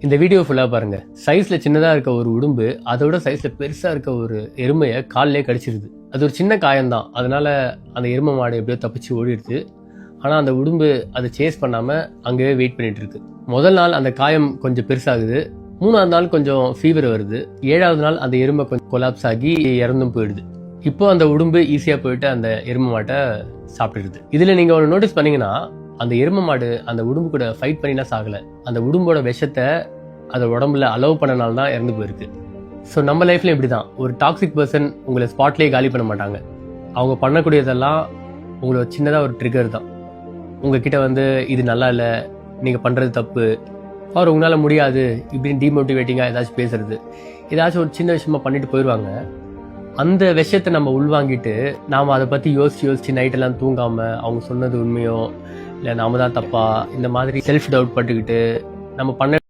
இந்த வீடியோ ஃபுல்லாக பாருங்க. சைஸ்ல சின்னதாக இருக்க ஒரு உடும்பு அதோட சைஸ்ல பெருசா இருக்க ஒரு எருமையை காலிலே கடிச்சிருது. அது ஒரு சின்ன காயம்தான். அதனால அந்த எருமை மாடு எப்படியோ தப்பிச்சு ஓடிடுது. ஆனா அந்த உடும்பு அதை சேஸ் பண்ணாம அங்கேயே வெயிட் பண்ணிட்டு இருக்கு. முதல் நாள் அந்த காயம் கொஞ்சம் பெருசாகுது. 3ஆவது நாள் கொஞ்சம் ஃபீவர் வருது. 7ஆவது நாள் அந்த எருமை கொஞ்சம் கொலாப்ஸ் ஆகி இறந்தும் போயிடுது. இப்போ அந்த உடும்பு ஈஸியா போயிட்டு அந்த எருமை மாட்டை சாப்பிட்டுடுது. இதுல நீங்க ஒன்று நோட்டீஸ் பண்ணீங்கன்னா, அந்த எருமை மாடு அந்த உடும்பு கூட ஃபைட் பண்ணிலாம் சாகல. அந்த உடும்போட விஷத்தை அதை உடம்புல அலோவ் பண்ணனால தான் இறந்து போயிருக்கு. ஸோ நம்ம லைஃப்ல இப்படிதான், ஒரு டாக்ஸிக் பர்சன் உங்களை ஸ்பாட்லேயே காலி பண்ண மாட்டாங்க. அவங்க பண்ணக்கூடியதெல்லாம் உங்களோட சின்னதாக ஒரு ட்ரிகர் தான். உங்ககிட்ட வந்து இது நல்லா இல்லை, நீங்கள் பண்ணுறது தப்பு, அவர் உங்களால் முடியாது இப்படின்னு டிமோட்டிவேட்டிங்காக ஏதாச்சும் பேசுறது, ஏதாச்சும் ஒரு சின்ன விஷயமா பண்ணிட்டு போயிடுவாங்க. அந்த விஷயத்தை நம்ம உள்வாங்கிட்டு நாம் அதை பற்றி யோசிச்சு நைட்டெல்லாம் தூங்காமல் அவங்க சொன்னது உண்மையோ இல்லை நாம தான் தப்பா இந்த மாதிரி செல்ஃப் டவுட் பட்டுக்கிட்டு நம்ம பண்ண